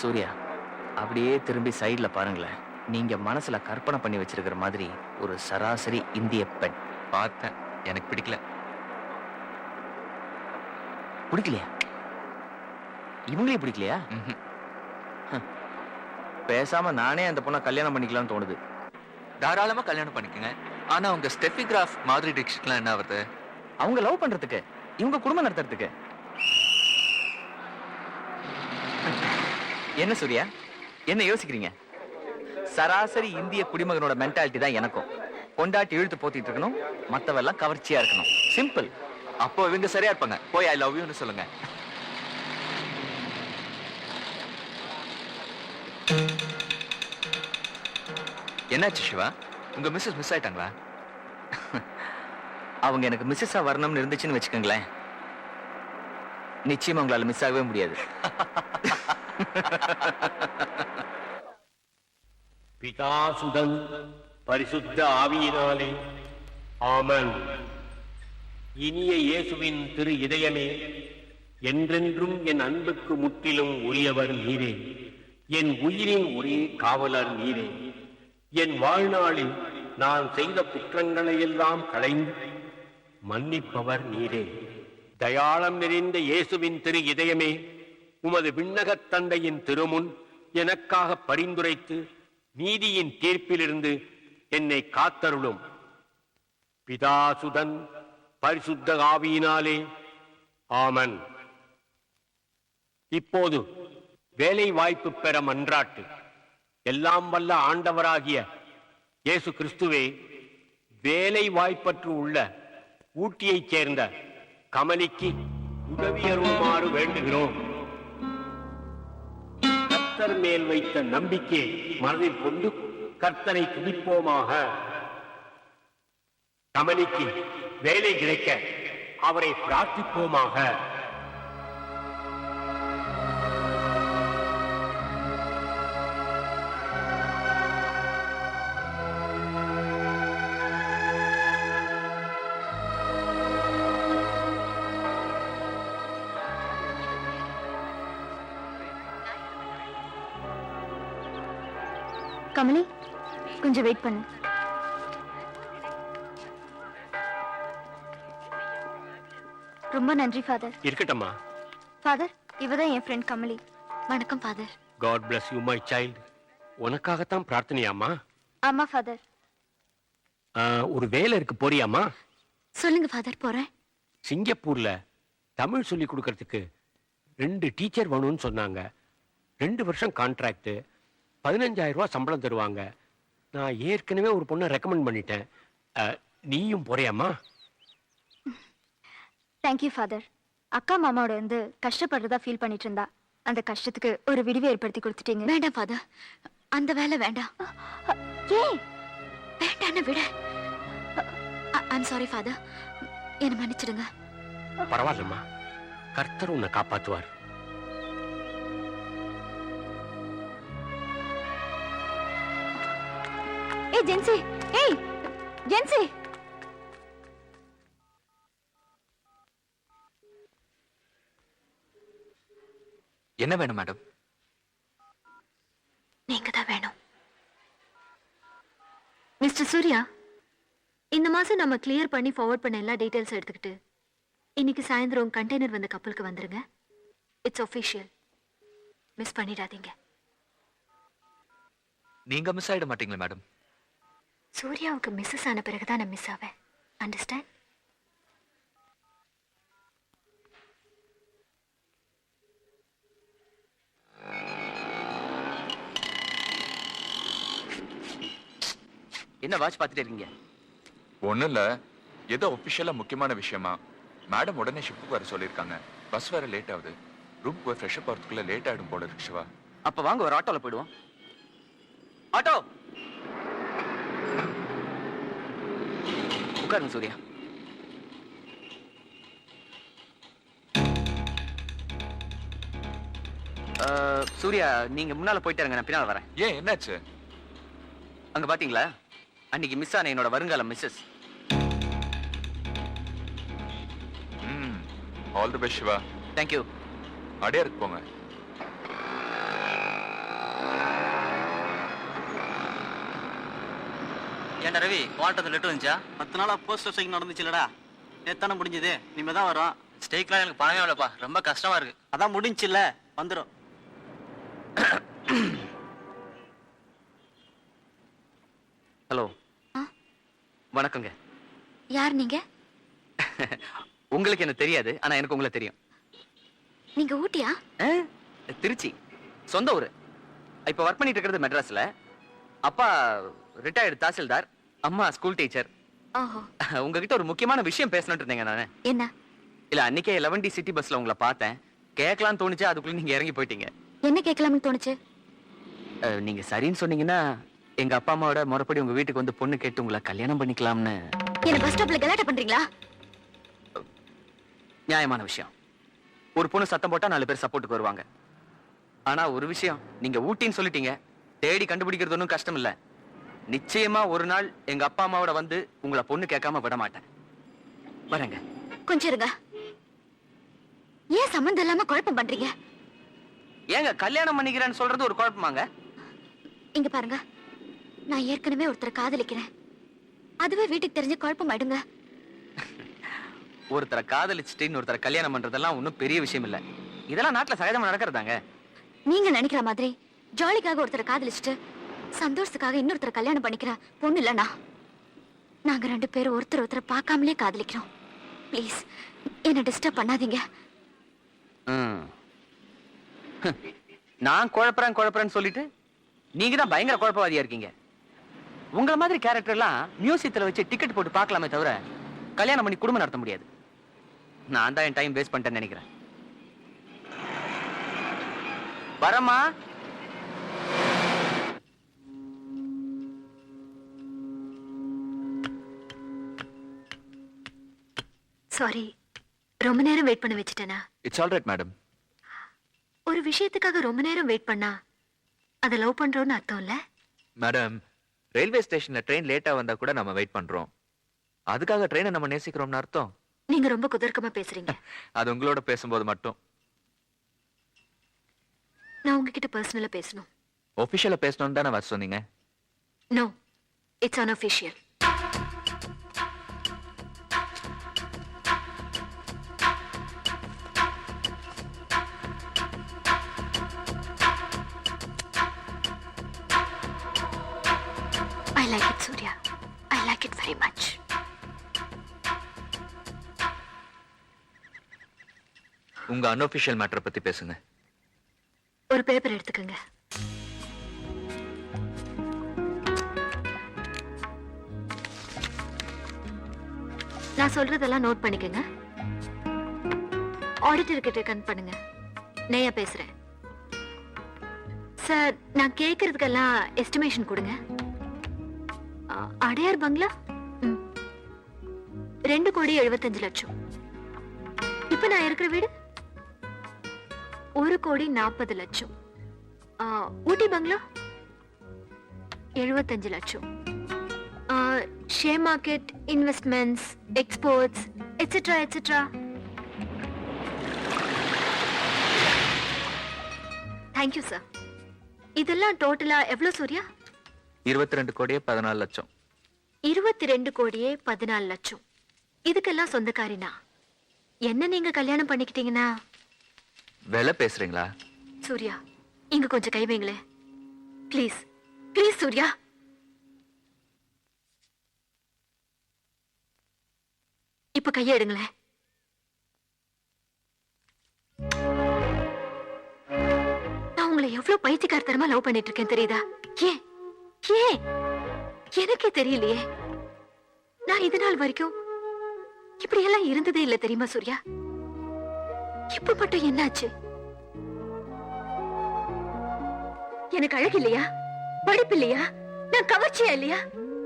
சூர்யா, அப்படியே திரும்பி சைடுல பாருங்களேன். நீங்க மனசுல கற்பனை பண்ணி வச்சிருக்கிற மாதிரி ஒரு சராசரி இந்திய பெண். பார்த்தேன், எனக்கு பிடிக்கல. பிடிக்கலையா? இவங்களே பிடிக்கலையா? பேசாம நானே அந்த பொண்ணை கல்யாணம் பண்ணிக்கலாம்னு தோணுது. தாராளமா கல்யாணம் பண்ணிக்கங்க. ஆனா உங்க ஸ்டெஃபி கிராஃப் மாதிரி டிக்ஷன்லாம் என்ன வருது? அவங்க லவ் பண்றதுக்கு, இவங்க குடும்பம் நடத்துறதுக்கு. என்ன சூர்யா, என்ன யோசிக்கிறீங்க? சராசரி இந்திய குடிமகனோட மென்டாலிட்டி தான் எனக்கும். கொண்டாட்டி இழுத்து போத்திட்டு இருக்கணும், மத்தவெல்லாம் கவர்ச்சியா இருக்கணும். சிம்பிள். அப்போ இவங்க சரியா இருப்பாங்க. போய் ஐ லவ் யூன்னு சொல்லுங்க. என்னாச்சு சிவா? உங்க மிஸ்ஸஸ் மிஸ் ஆயிட்டாங்களா? அவங்க எனக்கு மிஸ்ஸஸா வரணும்னு இருந்துச்சுன்னு வச்சுக்கோங்களேன், நிச்சயமா உங்களால மிஸ் ஆகவே முடியாது. பிதாசுதன் பரிசுத்த ஆவியினாலே ஆமென். இனிய இயேசுவின் திரு இதயமே, என்றென்றும் என் அன்புக்கு முற்றிலும் உரியவர் நீரே. என் உயிரின் ஒரே காவலர் நீரே. என் வாழ்நாளில் நான் செய்த குற்றங்களை எல்லாம் களைந்து மன்னிப்பவர் நீரே. தயாளம் நிறைந்த இயேசுவின் திரு இதயமே, உமது விண்ணகத் தந்தையின் திருமுன் எனக்காக பரிந்துரைத்து நீதியின் தீர்ப்பிலிருந்து என்னை காத்தருளும். பிதாசுதன் பரிசுத்த ஆவியினாலே ஆமென். இப்போது வேலை வாய்ப்பு பெற மன்றாட்டு. எல்லாம் வல்ல ஆண்டவராகிய இயேசு கிறிஸ்துவே, வேலை வாய்ப்பற்று உள்ள ஊட்டியைச் சேர்ந்த கமலிக்கு உதவியருமாறு வேண்டுகிறோம். கர்த்தர் மேல் வைத்த நம்பிக்கையை மனதில் கொண்டு கர்த்தரை துதிப்போமாக. கமலிக்கு வேலை கிடைக்க அவரை பிரார்த்திப்போமாக. கமலி, கொஞ்சம் வெயிட் பண்ணு. ரொம்ப நன்றி ஃபாதர். இருக்கட்டம்மா. ஃபாதர், இவதான் என் ஃப்ரெண்ட் கமலி. வணக்கம் father. God bless you my child. உனக்காகத்தான் பிரார்த்தனையாமா? ஆமா ஃபாதர். ஒரு வேலை இருக்கு, போறியாமா? சொல்லுங்க ஃபாதர், போறேன். சிங்கப்பூர்ல தமிழ் சொல்லி கொடுக்கறதுக்கு 2 டீச்சர் வேணும்னு சொன்னாங்க. 2 வருஷம் கான்ட்ராக்ட், 15,000 ரூபாய் சம்பளம் தருவாங்க. நான் ஏற்கனவே ஒரு பொண்ணை ரெக்கமெண்ட் பண்ணிட்டேன். நீயும் போறியாமா? Thank you father. அக்கா மாமாவோட வந்து கஷ்டப்படுறதா ஃபீல் பண்ணிட்டு இருந்தா. அந்த கஷ்டத்துக்கு ஒரு விடிவு ஏற்படுத்தி கொடுத்துட்டீங்க. வேண்டாம் ஃபாதர், அந்த வேலை வேண்டாம். ஏன் வேண்டான்னு விட. ஐம் சாரி ஃபாதர், என்னை மன்னிச்சிடுங்க. பரவாயில்லம்மா, கர்த்தர் உன்னை காப்பாற்றுவார். ஏய் ஜென்சி, ஏய் ஜென்சி. என்ன வேணும் மேடம்? நீங்க தான் வேணும். மிஸ்டர் சூர்யா, இந்த மாசம் நம்ம கிளியர் பண்ணி ஃபார்வர்ட் பண்ண எல்லா டீடைல்ஸ் எடுத்துக்கிட்டு இன்னைக்கு சாயந்தரம் கண்டெய்னர் வந்த கப்பலுக்கு வந்துருங்க. It's official. மிஸ் பண்ணிடாதீங்க. நீங்க மிஸ் ஆயிட மாட்டீங்களா மேடம்? சூர்யாவுக்கு மிஸ்ஸஸ் ஆன பிறகுதான் நான் மிஸ் ஆவேன். அண்டர்ஸ்டாண்ட்? என்ன வாட்ச் பார்த்துட்டே இருக்கீங்க? ஒன்றும் இல்லை, ஏதோ ஒஃபிஷியலாக முக்கியமான விஷயமா மேடம் உடனே ஷிப்புக்கு வர சொல்லியிருக்காங்க. பஸ் வேற லேட் ஆகுது. ரூம் போய் ஃப்ரெஷ்அப் ஆகிறதுக்குள்ள லேட் ஆகிடும் போல இருக்கு சிவா. அப்போ வாங்க ஒரு ஆட்டோவில் போயிடுவோம். ஆட்டோ உட்காருங்க சூர்யா. சூர்யா, நீங்க முன்னால போயிட்டு இருங்க, நான் பின்னால வரேன். ஏன், என்னாச்சு? அங்க பாத்தீங்களா, அன்னைக்கு மிஸ் ஆன என்னோட வருங்கால Mrs. All the best Siva. Thank you. அடையாருக்கு போங்க. ஏன்டா ரவி வால்ட்ட லெட்டர் வந்துச்சா? 10 நாளா போஸ்டர் ஸ்ட்ரைக் நடந்துச்சுலடா. நேத்தானே முடிஞ்சது. இனிமே தான் வரும். ஸ்டேக்லாம் எனக்கு பணமே இல்லப்பா, ரொம்ப கஷ்டமா இருக்கு. அதான் முடிஞ்சுல, வந்துரும். ஹலோ. வணக்கங்க. யார் நீங்க? உங்களுக்கு என்ன தெரியாது, ஆனா எனக்கு உங்களை தெரியும். நீங்க ஊட்டியா? திருச்சி சொந்த ஊரு. இப்ப ஒர்க் பண்ணிட்டு இருக்கிறது மெட்ராஸ்ல. அப்பா ரிட்டையர்டு தாசில்தார், அம்மா ஸ்கூல் டீச்சர். ஓஹோ. உங்ககிட்ட ஒரு முக்கியமான விஷயம் பேசணும்னு இருந்தேங்க நானு. என்ன? இல்ல, அன்னைக்கே 11D சிட்டி பஸ்ல உங்களை பார்த்தேன். கேட்கலாம்னு தோணுச்சு, அதுக்குள்ள நீங்க இறங்கி போயிட்டீங்க. என்ன கேட்கலாம்னு தோணுச்சு? நீங்க சரின்னு சொன்னீங்கன்னா எங்க அப்பா அம்மாவோட முறைப்படி உங்க வீட்டுக்கு வந்து பொண்ணு கேட்டு உங்களை கல்யாணம் பண்ணிக்கலாம்னு. என்ன பஸ் ஸ்டாப்ல கலாட்டா பண்றீங்களா? நியாயமான விஷயம். ஒரு பொண்ணு சத்தம் போட்டா 4 பேர் சப்போர்ட்டுக்கு வருவாங்க. ஆனா ஒரு விஷயம், நீங்க ஊட்டின்னு சொல்லிட்டீங்க. தேடி கண்டுபிடிக்கிறது ஒன்றும் கஷ்டம் இல்ல. நிச்சயமா ஒரு நாள் எங்க அப்பா அம்மாவோட வந்து உங்களை பொண்ணு கேட்காம விட மாட்டேன். வரேங்க. கொஞ்சம் இருங்க. ஏன் சம்மந்தம் இல்லாம குழப்பம் பண்றீங்க? ஏங்க கல்யாணம் பண்ணிக்கிறேன்னு சொல்றது ஒரு குழப்பமாங்க? இங்க பாருங்க, நான் ஏற்கனவே ஒருத்தரை காதலிக்கிறேன். அதுவே வீட்டுக்கு தெரிஞ்ச குழப்பம் ஆயிடுங்க. ஒருத்தரை காதலிச்சுட்டு இன்னொருத்தரை கல்யாணம் பண்றதெல்லாம் ஒன்றும் பெரிய விஷயம் இல்ல. இதெல்லாம் நாட்டுல சகஜமா நடக்கிறதாங்க. நீங்க நினைக்கிற மாதிரி ஜாலிக்காக ஒருத்தரை காதலிச்சுட்டு சந்தோஷத்துக்காக இன்னொருத்தரை கல்யாணம் பண்ணிக்கிற பொண்ணு இல்லனா. நாங்க 2 பேரும் ஒருத்தரை பார்க்காமலே காதலிக்கிறோம். ப்ளீஸ் என்ன டிஸ்டர்ப் பண்ணாதீங்க. நான் குழப்பறேன்னு சொல்லிட்டு நீங்க தான் பயங்கர குழப்பவாதியா இருக்கீங்க. உங்கள மாதிரி கேரக்டர் எல்லாம் மியூசியத்துல வச்சு டிக்கெட் போட்டு பார்க்கலாமே தவிர கல்யாணம் பண்ணி குடும்பம் நடத்த முடியாது. நான் தான் என் டைம் வேஸ்ட் பண்ணிட்டேன்னு நினைக்கிறேன். வரமா. சாரி, ரொம்ப நேரம் வெயிட் பண்ண வச்சுட்டேனா? It's all right madam. ஒரு விஷயத்துக்காக ரொம்ப நேரம் வெயிட் பண்ணா அதை லவ் பண்றோம்னு அர்த்தம் இல்ல? மேடம், ரயில்வே ஸ்டேஷன்ல ட்ரெயின் லேட்டா வந்தா கூட நம்ம வெயிட் பண்றோம். அதுக்காக ட்ரெயினை நம்ம நேசிக்கிறோம்னு அர்த்தம். நீங்க ரொம்ப குதர்க்கமா பேசுறீங்க. அது உங்களோட பேசும்போது மட்டும். நான் உங்ககிட்ட பர்சனலா பேசணும். ஒபிஷியலா பேசணும்னு தானே வர சொன்னீங்க? No, it's unofficial. I like it, Surya. I like it very much. உங்க அன்அபிஷியல் மேட்டரை பத்தி பேசுங்க. ஒரு பேப்பர் எடுத்துக்கங்க. நான் சொல்றதெல்லாம் நோட் பண்ணிக்கங்க. ஆடிட்டர் கிட்ட கன் பண்ணுங்க. நேயா பேசுறேன். சார், நான் கேக்குறதுக்கெல்லாம் எஸ்டிமேஷன் கொடுங்க. அடையார் பங்களா 2,75,00,000. இப்ப நான் இருக்கிற வீடு 1,40,00,000. ஊட்டி பங்களா 75,00,000. Share market, investments, exports, etcetera etcetera. Thank you sir. இதெல்லாம் டோட்டலா எவ்வளவு சூர்யா? 22,14,00,000. 22,14,00,000. இதுக்கெல்லாம் சொந்தக்காரினா என்ன நீங்க கல்யாணம் பண்ணிக்கிட்டீங்கன்னா? விலை பேசுறீங்களா? சூர்யா, இங்க கொஞ்சம் கை வைங்களே. Please please Surya. இப்ப கையை எடுங்களேன். நான் உங்களை எவ்வளவு பைத்தியக்காரத்தனமா லவ் பண்ணிட்டு இருக்கேன் தெரியுதா? ஏன் ஏன் எனக்கே தெரியலையே. நான் இது நாள் வரைக்கும் இப்படி எல்லாம் இருந்ததே இல்ல தெரியுமா சூர்யா? இப்ப மட்டும் என்னாச்சு? எனக்கு அழகு இல்லையா? படிப்பு இல்லையா? நான் கவர்ச்சியா இல்லையா?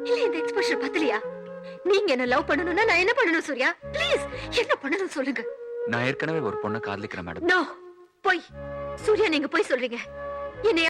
இல்ல இந்த எக்ஸ்போஷர் பத்தலையா? நீங்க என்ன லவ் பண்ணணும்னா நான் என்ன பண்ணணும் சூர்யா? ப்ளீஸ் என்ன பண்ணணும் சொல்லுங்க. நான் ஏற்கனவே ஒரு பொண்ணை காதலிக்கிறேன் மேடம். நோ, போய் சூர்யா, நீங்க போய் சொல்றீங்க. என்னை